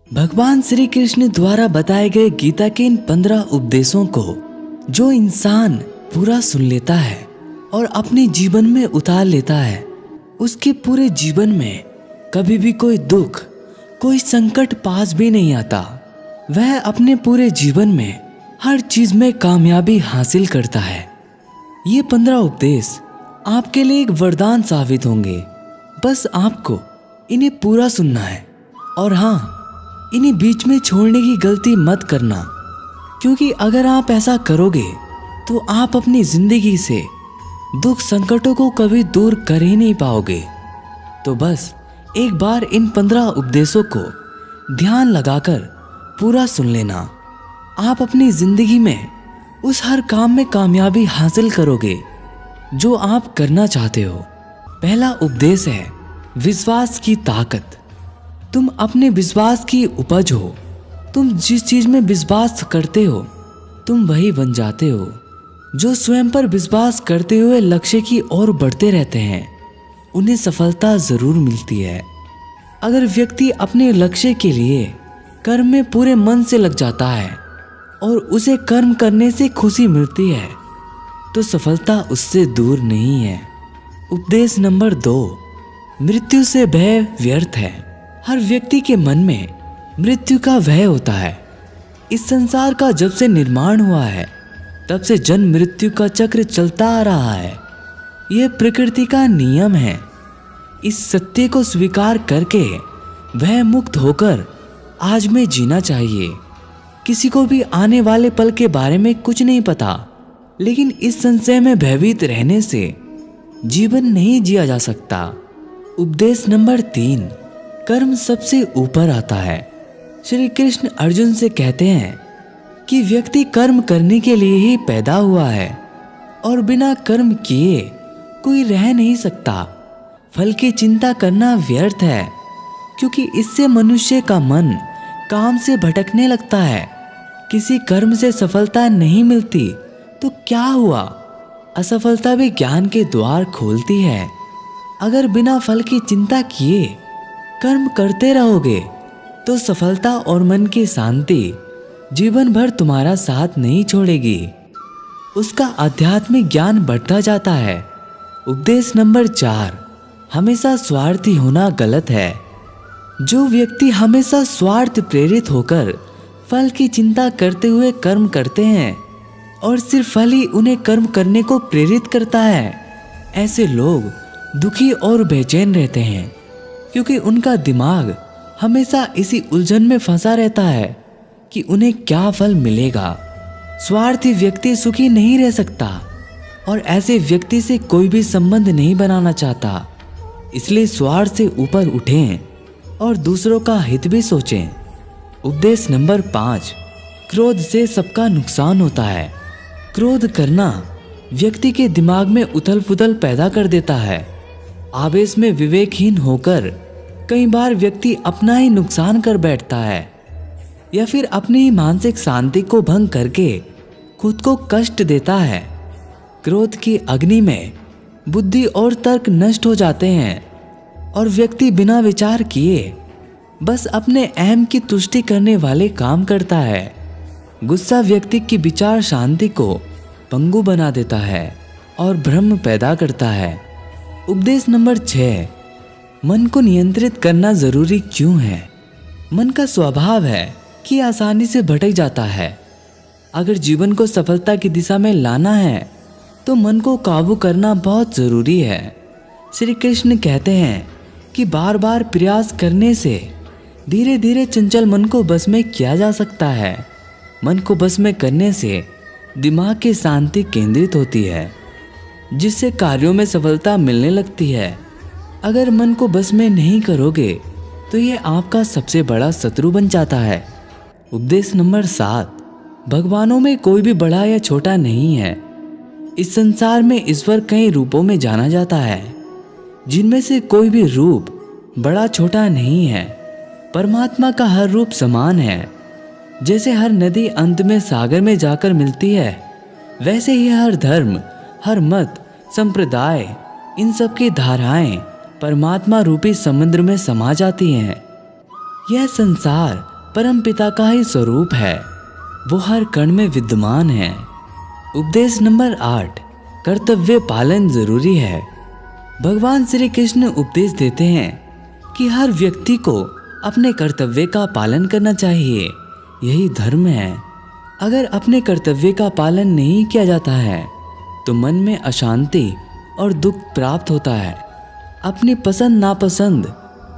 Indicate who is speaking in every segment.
Speaker 1: भगवान श्री कृष्ण द्वारा बताए गए गीता के इन 15 उपदेशों को जो इंसान पूरा सुन लेता है और अपने जीवन में उतार लेता है, उसके पूरे जीवन में कभी भी कोई दुख, कोई संकट पास भी नहीं आता। वह अपने पूरे जीवन में हर चीज में कामयाबी हासिल करता है। ये 15 उपदेश आपके लिए एक वरदान साबित होंगे। बस आपको इन्हें पूरा सुनना है और हाँ, इन्हें बीच में छोड़ने की गलती मत करना, क्योंकि अगर आप ऐसा करोगे तो आप अपनी जिंदगी से दुख संकटों को कभी दूर कर ही नहीं पाओगे। तो बस एक बार इन 15 उपदेशों को ध्यान लगाकर पूरा सुन लेना। आप अपनी जिंदगी में उस हर काम में कामयाबी हासिल करोगे जो आप करना चाहते हो। पहला उपदेश है विश्वास की ताकत। तुम अपने विश्वास की उपज हो। तुम जिस चीज में विश्वास करते हो तुम वही बन जाते हो। जो स्वयं पर विश्वास करते हुए लक्ष्य की ओर बढ़ते रहते हैं उन्हें सफलता जरूर मिलती है। अगर व्यक्ति अपने लक्ष्य के लिए कर्म में पूरे मन से लग जाता है और उसे कर्म करने से खुशी मिलती है तो सफलता उससे दूर नहीं है। उपदेश नंबर 2, मृत्यु से भय व्यर्थ है। हर व्यक्ति के मन में मृत्यु का भय होता है। इस संसार का जब से निर्माण हुआ है तब से जन्म मृत्यु का चक्र चलता आ रहा है। यह प्रकृति का नियम है। इस सत्य को स्वीकार करके भय मुक्त होकर आज में जीना चाहिए। किसी को भी आने वाले पल के बारे में कुछ नहीं पता, लेकिन इस संशय में भयभीत रहने से जीवन नहीं जिया जा सकता। उपदेश नंबर 3, कर्म सबसे ऊपर आता है। श्री कृष्ण अर्जुन से कहते हैं कि व्यक्ति कर्म करने के लिए ही पैदा हुआ है और बिना कर्म किए कोई रह नहीं सकता। फल की चिंता करना व्यर्थ है, क्योंकि इससे मनुष्य का मन काम से भटकने लगता है। किसी कर्म से सफलता नहीं मिलती तो क्या हुआ? असफलता भी ज्ञान के द्वार खोलती है। अगर बिना फल की चिंता किए कर्म करते रहोगे तो सफलता और मन की शांति जीवन भर तुम्हारा साथ नहीं छोड़ेगी। उसका आध्यात्मिक ज्ञान बढ़ता जाता है। उपदेश नंबर 4, हमेशा स्वार्थी होना गलत है। जो व्यक्ति हमेशा स्वार्थ प्रेरित होकर फल की चिंता करते हुए कर्म करते हैं और सिर्फ फल ही उन्हें कर्म करने को प्रेरित करता है, ऐसे लोग दुखी और बेचैन रहते हैं, क्योंकि उनका दिमाग हमेशा इसी उलझन में फंसा रहता है कि उन्हें क्या फल मिलेगा। स्वार्थी व्यक्ति सुखी नहीं रह सकता और ऐसे व्यक्ति से कोई भी संबंध नहीं बनाना चाहता। इसलिए स्वार्थ से ऊपर उठें और दूसरों का हित भी सोचें। उपदेश नंबर 5, क्रोध से सबका नुकसान होता है। क्रोध करना व्यक्ति के दिमाग में उथल पुथल पैदा कर देता है। आवेश में विवेकहीन होकर कई बार व्यक्ति अपना ही नुकसान कर बैठता है या फिर अपनी ही मानसिक शांति को भंग करके खुद को कष्ट देता है। क्रोध की अग्नि में बुद्धि और तर्क नष्ट हो जाते हैं और व्यक्ति बिना विचार किए बस अपने अहम की तुष्टि करने वाले काम करता है। गुस्सा व्यक्ति की विचार शांति को पंगु बना देता है और भ्रम पैदा करता है। उपदेश नंबर 6, मन को नियंत्रित करना जरूरी क्यों है? मन का स्वभाव है कि आसानी से भटक जाता है। अगर जीवन को सफलता की दिशा में लाना है तो मन को काबू करना बहुत जरूरी है। श्री कृष्ण कहते हैं कि बार बार प्रयास करने से धीरे धीरे चंचल मन को बस में किया जा सकता है। मन को बस में करने से दिमाग की शांति केंद्रित होती है, जिससे कार्यों में सफलता मिलने लगती है। अगर मन को बस में नहीं करोगे तो ये आपका सबसे बड़ा शत्रु बन जाता है। उपदेश नंबर 7, भगवानों में कोई भी बड़ा या छोटा नहीं है। इस संसार में ईश्वर कई रूपों में जाना जाता है, जिनमें से कोई भी रूप बड़ा छोटा नहीं है। परमात्मा का हर रूप समान है। जैसे हर नदी अंत में सागर में जाकर मिलती है, वैसे ही हर धर्म, हर मत, संप्रदाय, इन सब की धाराएं परमात्मा रूपी समुद्र में समा जाती हैं। यह संसार परमपिता का ही स्वरूप है, वो हर कण में विद्यमान है। उपदेश नंबर 8, कर्तव्य पालन जरूरी है। भगवान श्री कृष्ण उपदेश देते हैं कि हर व्यक्ति को अपने कर्तव्य का पालन करना चाहिए, यही धर्म है। अगर अपने कर्तव्य का पालन नहीं किया जाता है तो मन में अशांति और दुख प्राप्त होता है। अपनी पसंद नापसंद,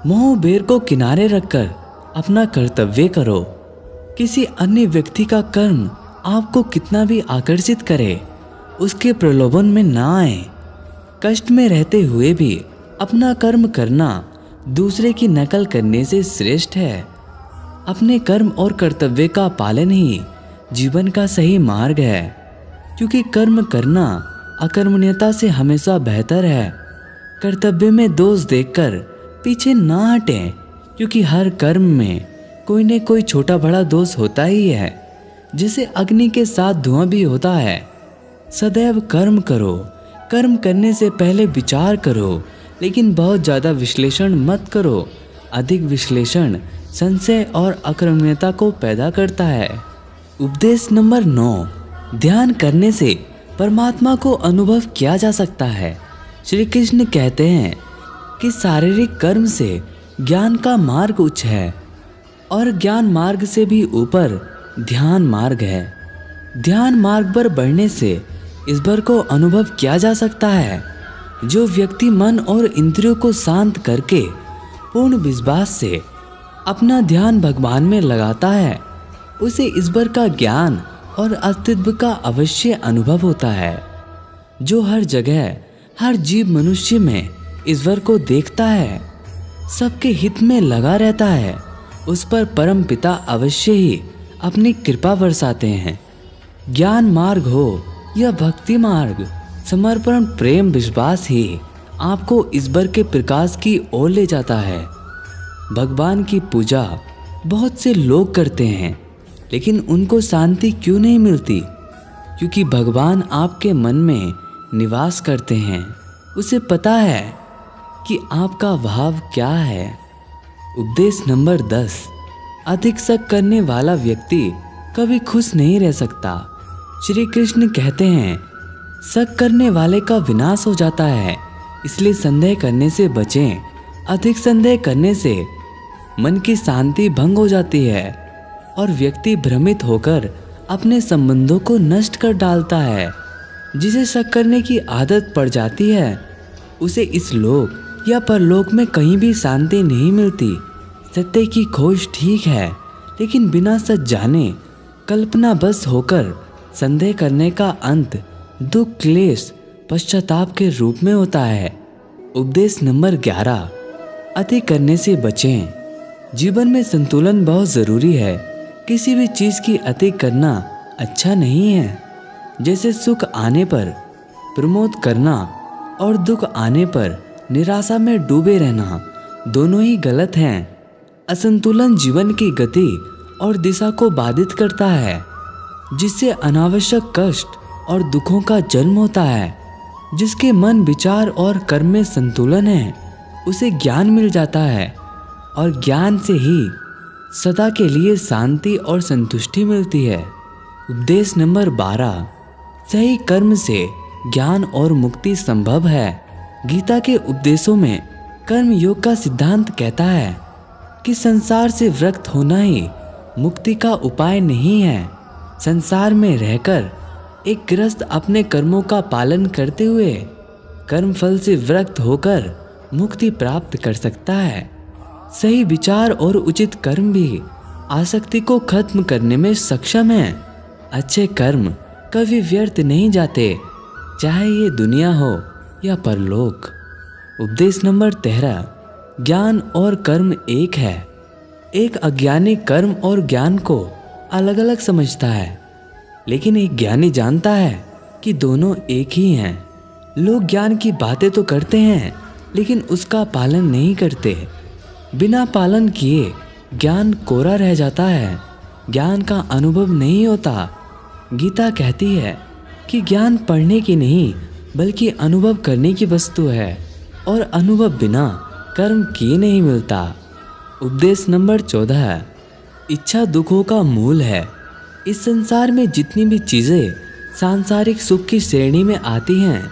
Speaker 1: मोह बेर को किनारे रखकर अपना कर्तव्य करो। किसी अन्य व्यक्ति का कर्म आपको कितना भी आकर्षित करे, उसके प्रलोभन में ना आए। कष्ट में रहते हुए भी अपना कर्म करना दूसरे की नकल करने से श्रेष्ठ है। अपने कर्म और कर्तव्य का पालन ही जीवन का सही मार्ग है, क्योंकि कर्म करना अकर्मण्यता से हमेशा बेहतर है। कर्तव्य में दोष देखकर पीछे ना हटें, क्योंकि हर कर्म में कोई न कोई छोटा बड़ा दोष होता ही है, जैसे अग्नि के साथ धुआं भी होता है। सदैव कर्म करो, कर्म करने से पहले विचार करो, लेकिन बहुत ज़्यादा विश्लेषण मत करो। अधिक विश्लेषण संशय और अकर्मण्यता को पैदा करता है। उपदेश नंबर 9, ध्यान करने से परमात्मा को अनुभव किया जा सकता है। श्री कृष्ण कहते हैं कि शारीरिक कर्म से ज्ञान का मार्ग उच्च है और ज्ञान मार्ग से भी ऊपर ध्यान मार्ग है। ध्यान मार्ग पर बढ़ने से ईश्वर को अनुभव किया जा सकता है। जो व्यक्ति मन और इंद्रियों को शांत करके पूर्ण विश्वास से अपना ध्यान भगवान में लगाता है, उसे ईश्वर का ज्ञान और अस्तित्व का अवश्य अनुभव होता है। जो हर जगह हर जीव मनुष्य में ईश्वर को देखता है, सबके हित में लगा रहता है, उस पर परम पिता अवश्य ही अपनी कृपा बरसाते हैं। ज्ञान मार्ग हो या भक्ति मार्ग, समर्पण प्रेम विश्वास ही आपको ईश्वर के प्रकाश की ओर ले जाता है। भगवान की पूजा बहुत से लोग करते हैं, लेकिन उनको शांति क्यों नहीं मिलती? क्योंकि भगवान आपके मन में निवास करते हैं। उसे पता है कि आपका भाव क्या है। उपदेश नंबर 10, अधिक शक करने वाला व्यक्ति कभी खुश नहीं रह सकता। श्री कृष्ण कहते हैं, शक करने वाले का विनाश हो जाता है, इसलिए संदेह करने से बचें। अधिक संदेह करने से मन की शांति भंग हो जाती है और व्यक्ति भ्रमित होकर अपने संबंधों को नष्ट कर डालता है। जिसे शक करने की आदत पड़ जाती है, उसे इस लोक या परलोक में कहीं भी शांति नहीं मिलती। सत्य की खोज ठीक है, लेकिन बिना सच जाने कल्पना बस होकर संदेह करने का अंत दुख क्लेश पश्चाताप के रूप में होता है। उपदेश नंबर 11, अति करने से बचें। जीवन में संतुलन बहुत ज़रूरी है। किसी भी चीज़ की अति करना अच्छा नहीं है। जैसे सुख आने पर प्रमोद करना और दुख आने पर निराशा में डूबे रहना, दोनों ही गलत हैं। असंतुलन जीवन की गति और दिशा को बाधित करता है, जिससे अनावश्यक कष्ट और दुखों का जन्म होता है। जिसके मन विचार और कर्म में संतुलन है, उसे ज्ञान मिल जाता है और ज्ञान से ही सदा के लिए शांति और संतुष्टि मिलती है। उपदेश नंबर 12, सही कर्म से ज्ञान और मुक्ति संभव है। गीता के उपदेशों में कर्म योग का सिद्धांत कहता है कि संसार से विरक्त होना ही मुक्ति का उपाय नहीं है। संसार में रहकर एक गृहस्थ अपने कर्मों का पालन करते हुए कर्म फल से विरक्त होकर मुक्ति प्राप्त कर सकता है। सही विचार और उचित कर्म भी आसक्ति को खत्म करने में सक्षम है। अच्छे कर्म कभी व्यर्थ नहीं जाते, चाहे ये दुनिया हो या परलोक। उपदेश नंबर 13, ज्ञान और कर्म एक है। एक अज्ञानी कर्म और ज्ञान को अलग अलग समझता है, लेकिन एक ज्ञानी जानता है कि दोनों एक ही हैं। लोग ज्ञान की बातें तो करते हैं, लेकिन उसका पालन नहीं करते। बिना पालन किए ज्ञान कोरा रह जाता है, ज्ञान का अनुभव नहीं होता। गीता कहती है कि ज्ञान पढ़ने की नहीं बल्कि अनुभव करने की वस्तु है, और अनुभव बिना कर्म किए नहीं मिलता। उपदेश नंबर 14, इच्छा दुखों का मूल है। इस संसार में जितनी भी चीजें सांसारिक सुख की श्रेणी में आती हैं,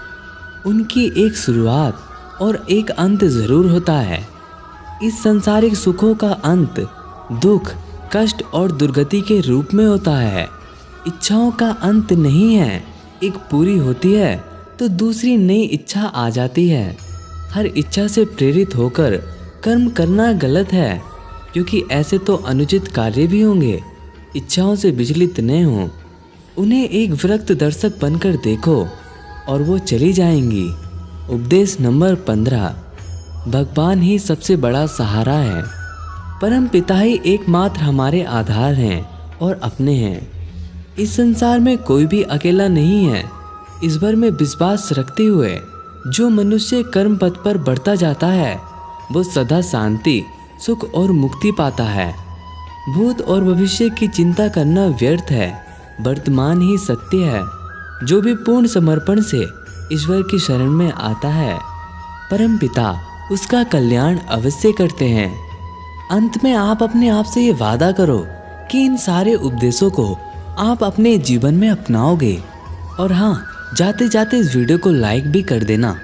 Speaker 1: उनकी एक शुरुआत और एक अंत जरूर होता है। इस सांसारिक सुखों का अंत दुख, कष्ट और दुर्गति के रूप में होता है। इच्छाओं का अंत नहीं है, एक पूरी होती है तो दूसरी नई इच्छा आ जाती है। हर इच्छा से प्रेरित होकर कर्म करना गलत है, क्योंकि ऐसे तो अनुचित कार्य भी होंगे। इच्छाओं से विचलित न हो, उन्हें एक विरक्त दर्शक बनकर देखो और वो चली जाएंगी। उपदेश नंबर 15। भगवान ही सबसे बड़ा सहारा है। परम पिता ही एकमात्र हमारे आधार हैं और अपने हैं। इस संसार में कोई भी अकेला नहीं है। इस भर में विश्वास रखते हुए जो मनुष्य कर्म पथ पर बढ़ता जाता है, वो सदा शांति, सुख और मुक्ति पाता है। भूत और भविष्य की चिंता करना व्यर्थ है। वर्तमान ही सत्य है। जो भी पूर्ण समर्पण से ईश्वर की शरण में आता है, परम पिता उसका कल्याण अवश्य करते हैं। अंत में आप अपने आप से ये वादा करो कि इन सारे उपदेशों को आप अपने जीवन में अपनाओगे। और हाँ, जाते जाते इस वीडियो को लाइक भी कर देना।